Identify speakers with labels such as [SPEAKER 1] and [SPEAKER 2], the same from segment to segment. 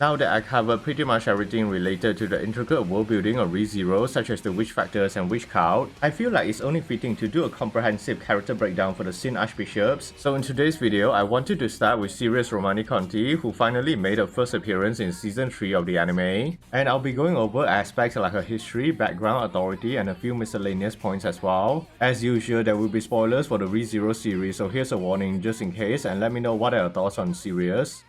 [SPEAKER 1] Now that I covered pretty much everything related to the intricate world building of ReZero, such as the witch factors and witch cult, I feel like it's only fitting to do a comprehensive character breakdown for the Sin Archbishops. So in today's video, I wanted to start with Sirius Romanee-Conti, who finally made her first appearance in season 3 of the anime. And I'll be going over aspects like her history, background, authority, and a few miscellaneous points as well. As usual, there will be spoilers for the ReZero series, so here's a warning just in case, and let me know what are your thoughts on Sirius.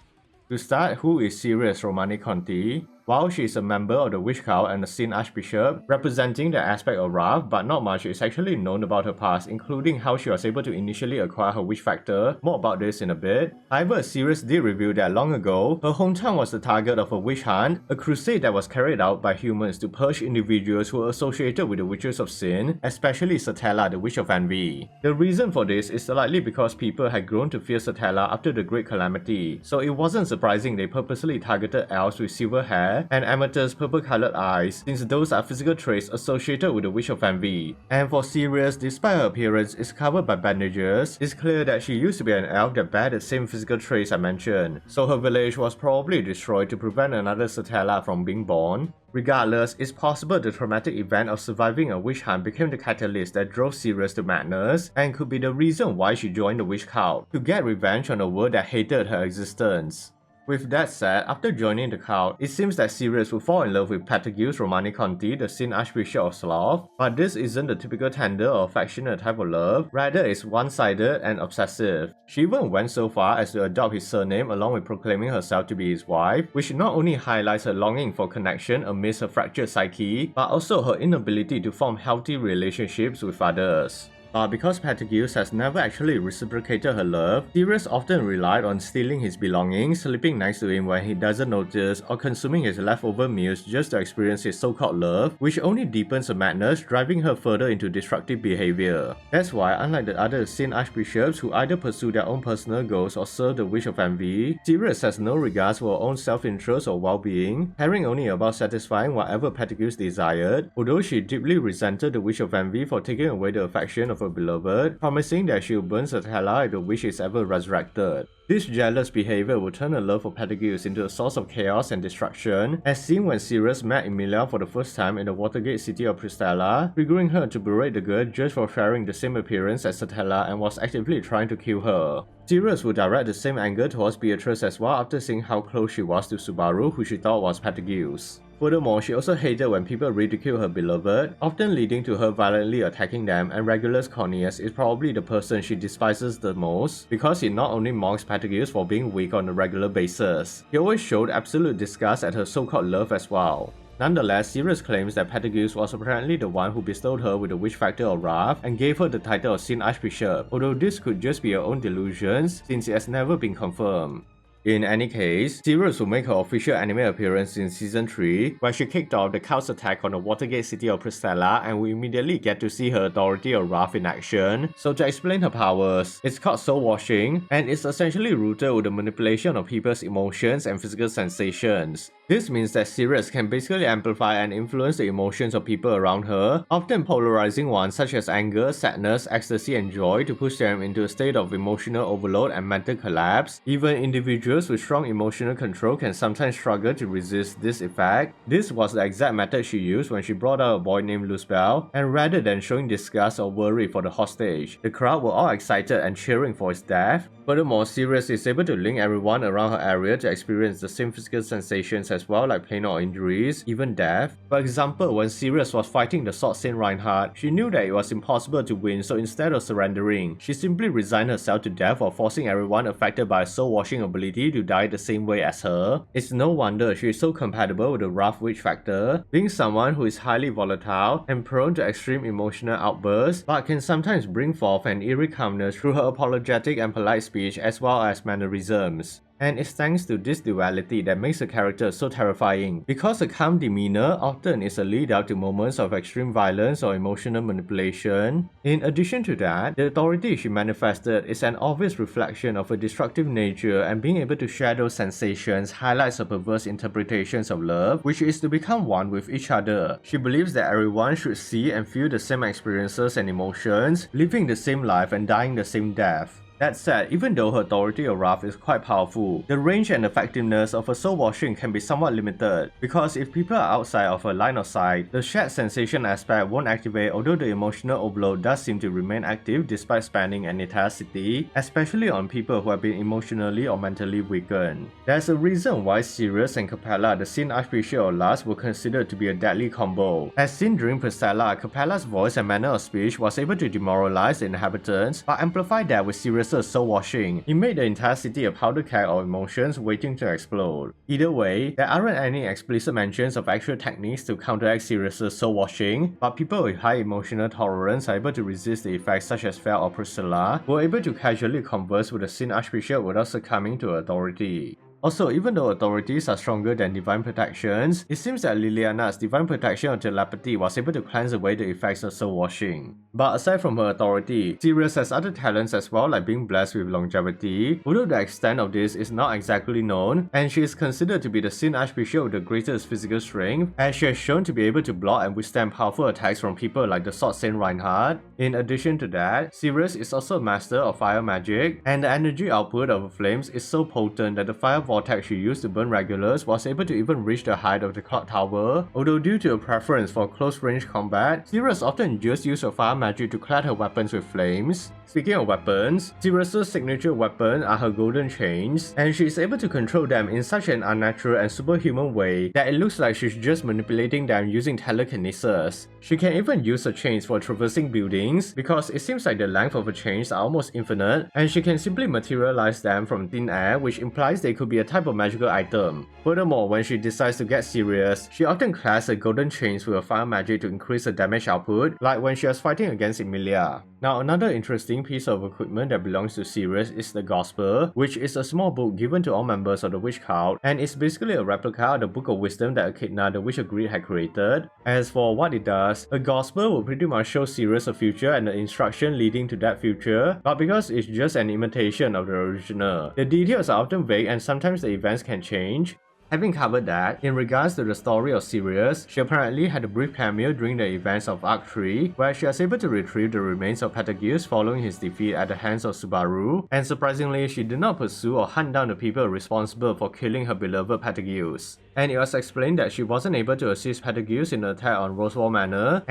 [SPEAKER 1] To start, who is Sirius Romanee-Conti? While she is a member of the witch cult and the Sin Archbishop, representing the aspect of wrath, but not much is actually known about her past, including how she was able to initially acquire her witch factor. More about this in a bit. However, Sirius did reveal that long ago, her hometown was the target of a witch hunt, a crusade that was carried out by humans to purge individuals who were associated with the witches of sin, especially Satella, the witch of envy. The reason for this is likely because people had grown to fear Satella after the Great Calamity, so it wasn't surprising they purposely targeted elves with silver hair and amethyst purple-colored eyes, since those are physical traits associated with the witch of envy. And for Sirius, despite her appearance is covered by bandages, it's clear that she used to be an elf that bear the same physical traits I mentioned, so her village was probably destroyed to prevent another Satella from being born. Regardless, it's possible the traumatic event of surviving a witch hunt became the catalyst that drove Sirius to madness, and could be the reason why she joined the witch cult, to get revenge on a world that hated her existence. With that said, after joining the cult, it seems that Sirius will fall in love with Sirius Romanee-Conti, the Sin Archbishop of Sloth, but this isn't the typical tender or affectionate type of love, rather it's one-sided and obsessive. She even went so far as to adopt his surname along with proclaiming herself to be his wife, which not only highlights her longing for connection amidst her fractured psyche, but also her inability to form healthy relationships with others. But because Sirius has never actually reciprocated her love, Sirius often relied on stealing his belongings, sleeping next to him when he doesn't notice, or consuming his leftover meals just to experience his so-called love, which only deepens her madness, driving her further into destructive behavior. That's why, unlike the other Sin Archbishops who either pursue their own personal goals or serve the witch of envy, Sirius has no regards for her own self-interest or well-being, caring only about satisfying whatever Sirius desired, although she deeply resented the witch of envy for taking away the affection of her beloved, promising that she will burn Satella if the witch is ever resurrected. This jealous behavior will turn her love for Sirius into a source of chaos and destruction, as seen when Sirius met Emilia for the first time in the Watergate city of Pristella, triggering her to berate the girl just for sharing the same appearance as Satella and was actively trying to kill her. Sirius would direct the same anger towards Beatrice as well after seeing how close she was to Subaru, who she thought was Sirius. Furthermore, she also hated when people ridicule her beloved, often leading to her violently attacking them, and Regulus Cornelius is probably the person she despises the most, because he not only mocks Sirius for being weak on a regular basis, he always showed absolute disgust at her so-called love as well. Nonetheless, Sirius claims that Sirius was apparently the one who bestowed her with the witch factor of wrath and gave her the title of Sin Archbishop, although this could just be her own delusions since it has never been confirmed. In any case, Sirius will make her official anime appearance in Season 3, where she kicked off the cult's attack on the Watergate city of Pristella, and we immediately get to see her authority of wrath in action. So to explain her powers, it's called soul washing, and it's essentially rooted with the manipulation of people's emotions and physical sensations. This means that Sirius can basically amplify and influence the emotions of people around her, often polarizing ones such as anger, sadness, ecstasy, and joy to push them into a state of emotional overload and mental collapse. Even individuals with strong emotional control can sometimes struggle to resist this effect. This was the exact method she used when she brought out a boy named Luzbel, and rather than showing disgust or worry for the hostage, the crowd were all excited and cheering for his death. Furthermore, Sirius is able to link everyone around her area to experience the same physical sensations as well, like pain or injuries, even death. For example, when Sirius was fighting the Sword Saint Reinhardt, she knew that it was impossible to win, so instead of surrendering, she simply resigned herself to death while forcing everyone affected by a soul-washing ability to die the same way as her. It's no wonder she is so compatible with the Wrath Witch factor, being someone who is highly volatile and prone to extreme emotional outbursts, but can sometimes bring forth an eerie calmness through her apologetic and polite speech as well as mannerisms. And it's thanks to this duality that makes the character so terrifying, because her calm demeanor often is a lead up to moments of extreme violence or emotional manipulation. In addition to that, the authority she manifested is an obvious reflection of her destructive nature, and being able to share those sensations highlights her perverse interpretations of love, which is to become one with each other. She believes that everyone should see and feel the same experiences and emotions, living the same life and dying the same death. That said, even though her authority or wrath is quite powerful, the range and effectiveness of her soul washing can be somewhat limited, because if people are outside of her line of sight, the shared sensation aspect won't activate, although the emotional overload does seem to remain active despite spanning an entire city, especially on people who have been emotionally or mentally weakened. There's a reason why Sirius and Capella, the Sin Archbishop or last, were considered to be a deadly combo. As seen during Priscilla, Capella's voice and manner of speech was able to demoralize the inhabitants, but amplify that with Sirius' soul washing. It made the entire city a powder keg of emotions waiting to explode. Either way, there aren't any explicit mentions of actual techniques to counteract Sirius' soul washing, but people with high emotional tolerance are able to resist the effects such as Fel or Priscilla, who were able to casually converse with the Sin Archbishop without succumbing to authority. Also, even though authorities are stronger than divine protections, it seems that Liliana's divine protection or telepathy was able to cleanse away the effects of soul washing. But aside from her authority, Sirius has other talents as well, like being blessed with longevity, although the extent of this is not exactly known, and she is considered to be the Sin Archbishop with the greatest physical strength, as she has shown to be able to block and withstand powerful attacks from people like the Sword Saint Reinhardt. In addition to that, Sirius is also a master of fire magic, and the energy output of her flames is so potent that the fire vortex she used to burn regulars was able to even reach the height of the clock tower. Although due to a preference for close-range combat, Sirius often just used her fire magic to clad her weapons with flames. Speaking of weapons, Sirius' signature weapon are her golden chains, and she is able to control them in such an unnatural and superhuman way that it looks like she's just manipulating them using telekinesis. She can even use her chains for traversing buildings, because it seems like the length of her chains are almost infinite, and she can simply materialize them from thin air, which implies they could be a type of magical item. Furthermore, when she decides to get serious, she often clads her golden chains with her fire magic to increase her damage output, like when she was fighting against Emilia. Now, another interesting piece of equipment that belongs to Sirius is the Gospel, which is a small book given to all members of the Witch Cult, and it's basically a replica of the Book of Wisdom that Echidna, the Witch of Greed, had created. As for what it does, a Gospel will pretty much show Sirius a future and the instruction leading to that future, but because it's just an imitation of the original, the details are often vague and sometimes the events can change. Having covered that, in regards to the story of Sirius, she apparently had a brief cameo during the events of Arc 3, where she was able to retrieve the remains of Patagius following his defeat at the hands of Subaru, and surprisingly, she did not pursue or hunt down the people responsible for killing her beloved Patagius. And it was explained that she wasn't able to assist Patagius in the attack on Rosewall Manor,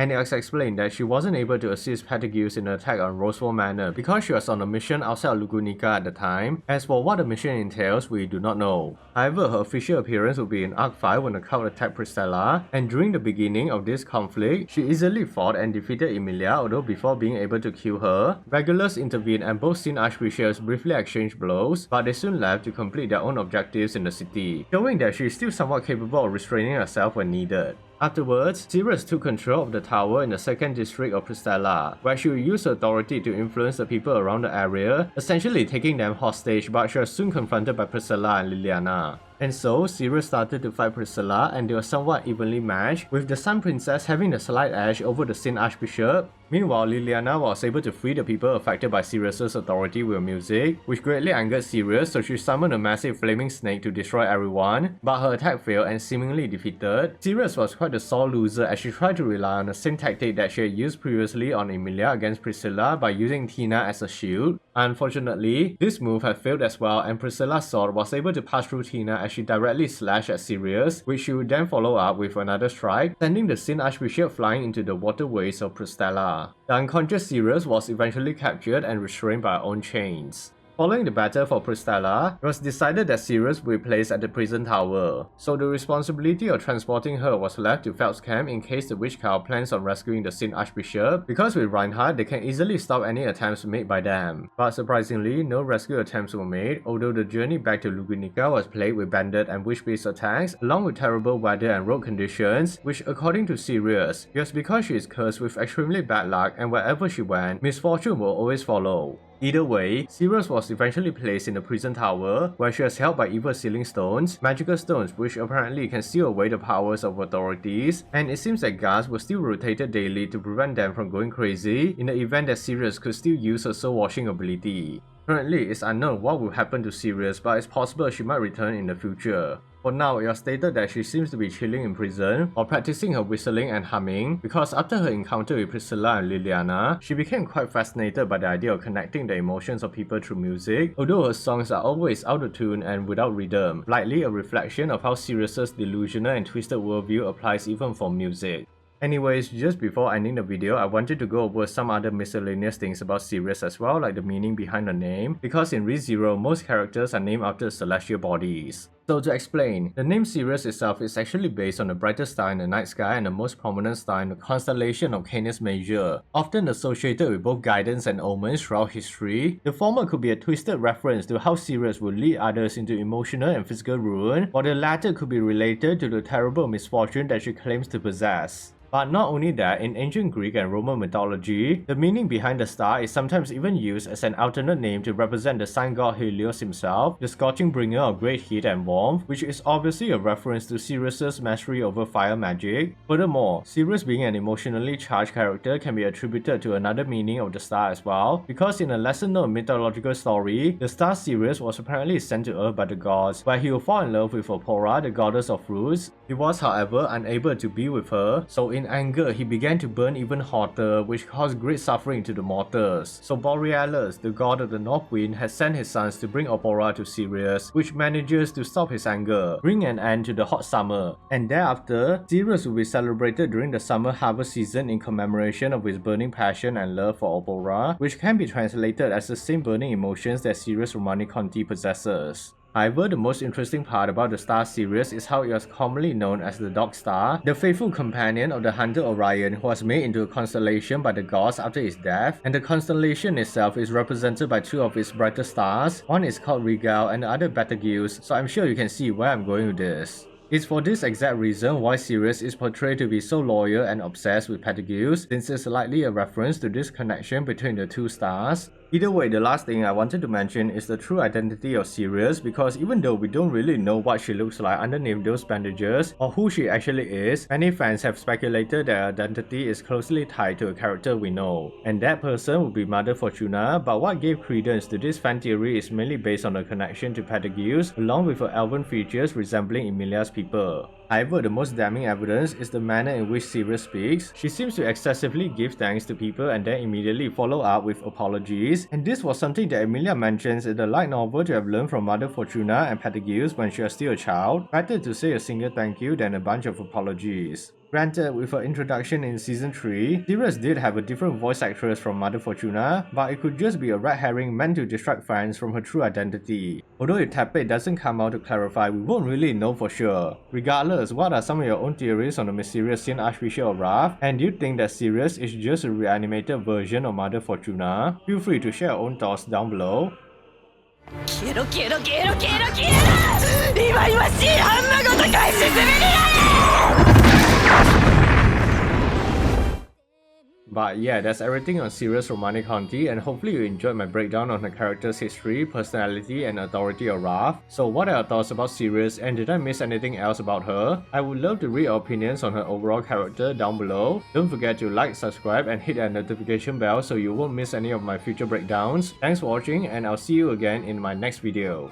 [SPEAKER 1] because she was on a mission outside of Lugunica at the time. As for what the mission entails, we do not know. However, her official appearance will be in Arc 5 when the cult attacked Priscilla, and during the beginning of this conflict, she easily fought and defeated Emilia, although before being able to kill her, regulars intervened and both Sin Archbishops briefly exchanged blows, but they soon left to complete their own objectives in the city, showing that she is still somewhat capable of restraining herself when needed. Afterwards, Sirius took control of the tower in the 2nd district of Priscilla, where she would use her authority to influence the people around the area, essentially taking them hostage, but she was soon confronted by Priscilla and Liliana. And so, Sirius started to fight Priscilla, and they were somewhat evenly matched, with the Sun Princess having the slight edge over the Sin Archbishop. Meanwhile, Liliana was able to free the people affected by Sirius' authority with music, which greatly angered Sirius, so she summoned a massive flaming snake to destroy everyone, but her attack failed and seemingly defeated. Sirius was quite a sore loser as she tried to rely on the same tactic that she had used previously on Emilia against Priscilla by using Tina as a shield. Unfortunately, this move had failed as well, and Priscilla's sword was able to pass through Tina as she directly slashed at Sirius, which she would then follow up with another strike, sending the Sin Archbishop flying into the waterways of Priscilla. The unconscious Sirius was eventually captured and restrained by her own chains. Following the battle for Priscilla, it was decided that Sirius would be placed at the prison tower, so the responsibility of transporting her was left to Felt's camp in case the Witch Cult plans on rescuing the Sin Archbishop, because with Reinhardt they can easily stop any attempts made by them. But surprisingly, no rescue attempts were made, although the journey back to Lugunica was plagued with bandit and witch-based attacks, along with terrible weather and road conditions, which according to Sirius, it was because she is cursed with extremely bad luck and wherever she went, misfortune will always follow. Either way, Sirius was eventually placed in the prison tower, where she was held by evil sealing stones, magical stones which apparently can seal away the powers of authorities, and it seems that guards were still rotated daily to prevent them from going crazy in the event that Sirius could still use her soul washing ability. Currently, it's unknown what will happen to Sirius, but it's possible she might return in the future. For now, it was stated that she seems to be chilling in prison or practicing her whistling and humming because after her encounter with Priscilla and Liliana, she became quite fascinated by the idea of connecting the emotions of people through music, although her songs are always out of tune and without rhythm, likely a reflection of how Sirius's delusional and twisted worldview applies even for music. Anyways, just before ending the video, I wanted to go over some other miscellaneous things about Sirius as well, like the meaning behind the name, because in ReZero, most characters are named after celestial bodies. So to explain, the name Sirius itself is actually based on the brightest star in the night sky and the most prominent star in the constellation of Canis Major, often associated with both guidance and omens throughout history. The former could be a twisted reference to how Sirius would lead others into emotional and physical ruin, while the latter could be related to the terrible misfortune that she claims to possess. But not only that, in ancient Greek and Roman mythology, the meaning behind the star is sometimes even used as an alternate name to represent the sun god Helios himself, the scorching bringer of great heat and warmth, which is obviously a reference to Sirius's mastery over fire magic. Furthermore, Sirius being an emotionally charged character can be attributed to another meaning of the star as well, because in a lesser-known mythological story, the star Sirius was apparently sent to Earth by the gods, where he would fall in love with Apora, the goddess of fruits. He was, however, unable to be with her, so in anger, he began to burn even hotter, which caused great suffering to the mortals. So Borealis, the god of the north wind, has sent his sons to bring Apora to Sirius, which manages to stop his anger, bring an end to the hot summer. And thereafter, Sirius will be celebrated during the summer harvest season in commemoration of his burning passion and love for Apora, which can be translated as the same burning emotions that Sirius Romanee-Conti possesses. However, the most interesting part about the star Sirius is how it was commonly known as the Dog Star, the faithful companion of the hunter Orion who was made into a constellation by the gods after his death, and the constellation itself is represented by two of its brightest stars. One is called Regal and the other Betelgeuse, so I'm sure you can see where I'm going with this. It's for this exact reason why Sirius is portrayed to be so loyal and obsessed with Betelgeuse, since it's likely a reference to this connection between the two stars. Either way, the last thing I wanted to mention is the true identity of Sirius, because even though we don't really know what she looks like underneath those bandages or who she actually is, many fans have speculated that her identity is closely tied to a character we know, and that person would be Mother Fortuna. But what gave credence to this fan theory is mainly based on her connection to Betelgeuse, along with her elven features resembling Emilia's people. However, the most damning evidence is the manner in which Sirius speaks. She seems to excessively give thanks to people and then immediately follow up with apologies, and this was something that Emilia mentions in the light novel to have learned from Mother Fortuna and Betelgeuse when she was still a child. Better to say a single thank you than a bunch of apologies. Granted, with her introduction in Season 3, Sirius did have a different voice actress from Mother Fortuna, but it could just be a red herring meant to distract fans from her true identity. Although if Teppei doesn't come out to clarify, we won't really know for sure. Regardless, what are some of your own theories on the mysterious Sin Archbishop of Wrath? And do you think that Sirius is just a reanimated version of Mother Fortuna? Feel free to share your own thoughts down below. But yeah, that's everything on Sirius Romanee-Conti, and hopefully you enjoyed my breakdown on her character's history, personality, and authority of Wrath. So what are your thoughts about Sirius, and did I miss anything else about her? I would love to read your opinions on her overall character down below. Don't forget to like, subscribe, and hit that notification bell so you won't miss any of my future breakdowns. Thanks for watching, and I'll see you again in my next video.